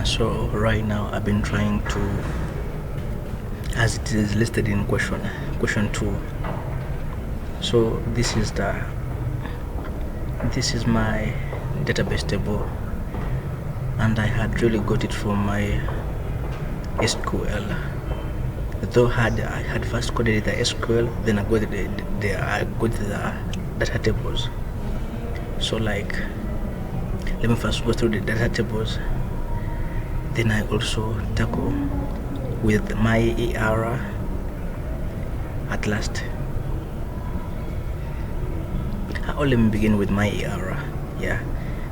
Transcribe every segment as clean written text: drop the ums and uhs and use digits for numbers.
So right now I've been trying to, as it is listed in question 2. So this is my database table, and I had really got it from my SQL. Though I had first coded the SQL, then I got the data tables. So like, let me first go through the data tables. Then I also tackle with my ER at last. Let me begin with my ER,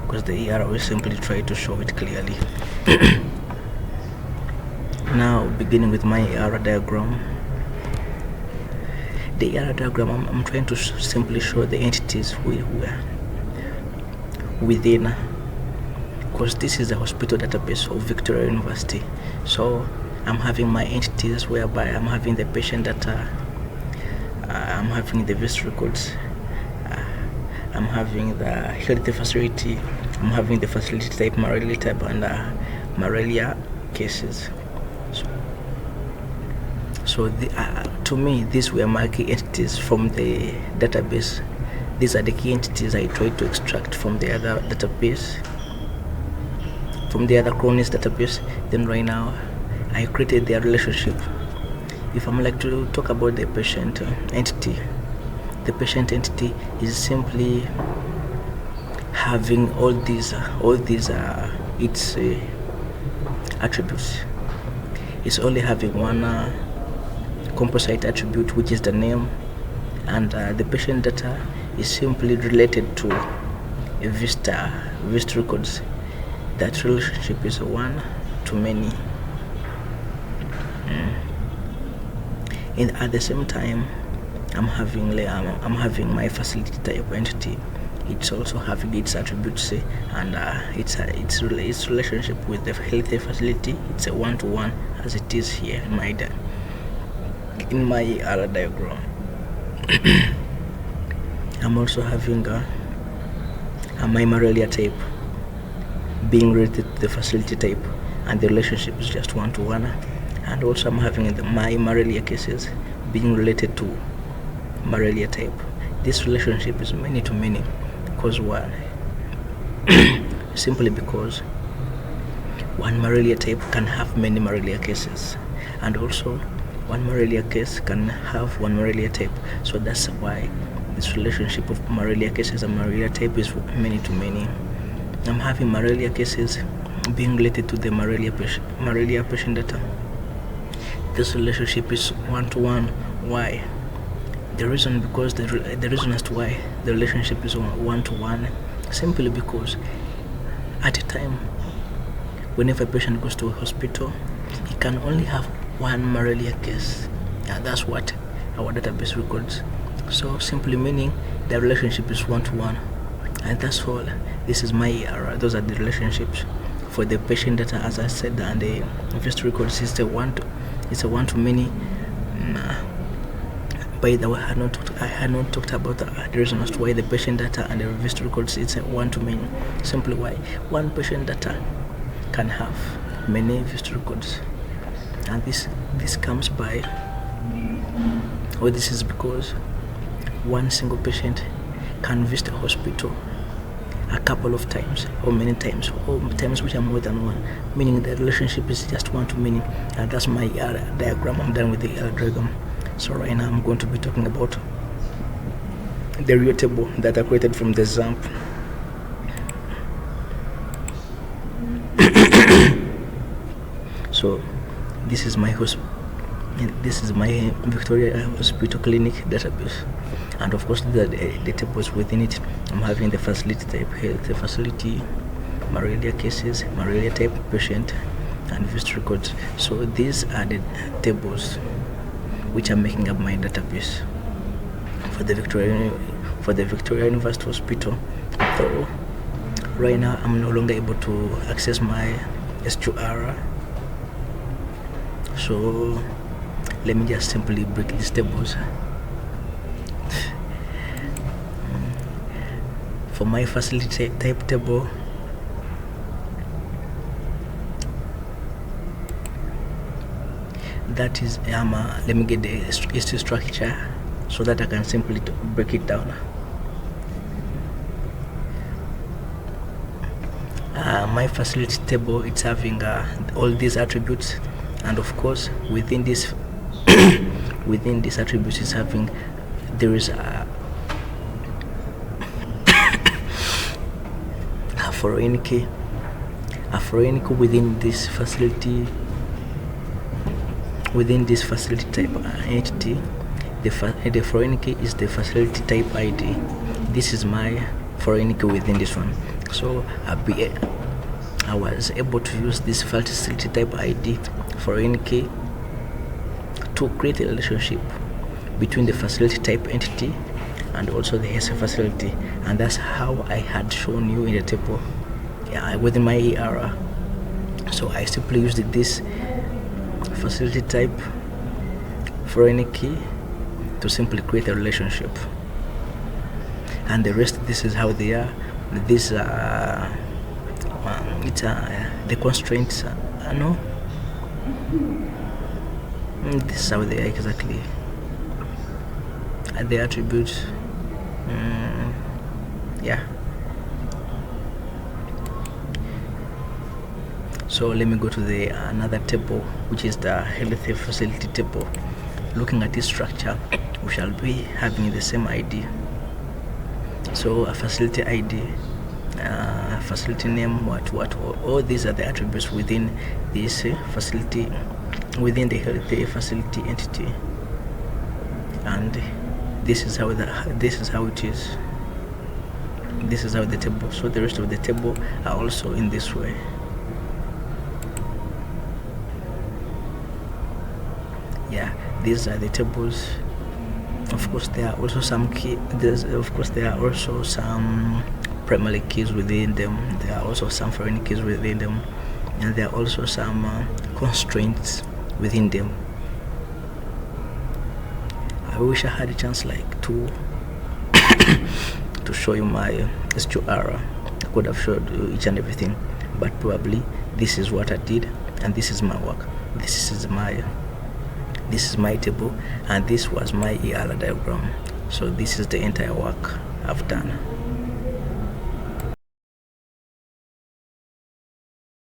because the ER will simply try to show it clearly. Now, beginning with my ER diagram. The ER diagram, I'm trying to simply show the entities we were within, because this is the hospital database of Victoria University. So I'm having my entities whereby I'm having the patient data, I'm having the visit records, I'm having the health facility, I'm having the facility type, malaraia type, and malaraia cases. So to me, these were my key entities from the database. These are the key entities I tried to extract from the other database, from the other cronies database. Then right now, I created their relationship. If I'm like to talk about the patient entity, the patient entity is simply having all these its attributes. It's only having one composite attribute, which is the name, and the patient data is simply related to a visit records. That relationship is one to many. And at the same time, I'm having my facility type entity. It's also having its attributes and its relationship with the health facility. It's a one-to-one, as it is here in my ER diagram. I'm also having my malaraia type being related to the facility type, and the relationship is just one-to-one. And also I'm having my malaraia cases being related to malaraia type. This relationship is many to many, because one simply because one malaraia type can have many malaraia cases, and also one malaraia case can have one malaraia type. So that's why this relationship of malaraia cases and malaraia type is many to many. I'm having malaraia cases being related to the malaraia patient data. This relationship is one-to-one. Why? The reason as to why the relationship is one-to-one, simply because at a time, whenever a patient goes to a hospital, he can only have one malaraia case, and that's what our database records. So simply meaning the relationship is one-to-one, and that's all. This is my ER. Those are the relationships for the patient data, as I said, and the visit records is a one-to-many. By the way, I had not talked about the reason as to why the patient data and the visit records is a one-to-many. Simply why one patient data can have many visit records, and this comes by, or this is because one single patient can visit a hospital a couple of times, or many times, or times which are more than one, meaning the relationship is just one-to-many. And that's my ER diagram. I'm done with the ER diagram. So right now I'm going to be talking about the real table that I created from the XAMPP. So this is my Victoria Hospital Clinic database, and of course the tables within it. I'm having the facility type, health facility, malaraia cases, malaraia type, patient, and visit records. So these are the tables which are making up my database for the Victoria University Hospital. Though right now I'm no longer able to access my SQR. So let me just simply break these tables. For my facility type table, that is let me get the history structure so that I can simply break it down. My facility table, it's having all these attributes, and of course within this within these attributes is having, there is a foreign key within this facility type entity. The foreign key is the facility type ID. This is my foreign key within this one. So I was able to use this facility type ID foreign key to create a relationship between the facility type entity and also the HSA facility, and that's how I had shown you in the table within my ER. So I simply used this facility type foreign key to simply create a relationship, and the rest, this is how they are. This it's the constraints. No, this is how they are exactly. The attributes. Yeah. So let me go to the another table, which is the health facility table. Looking at this structure, we shall be having the same ID. So a facility ID, facility name, what all these are the attributes within this facility, within the health facility entity, and this is how it is. This is how the table. So the rest of the table are also in this way. Yeah, these are the tables. Of course, there are also some there are also some primary keys within them. There are also some foreign keys within them, and there are also some constraints within them. I wish I had a chance to to show you my SQR. I could have showed you each and everything, but probably this is what I did, and this is my work. This is my table, and this was my ER diagram. So this is the entire work I've done.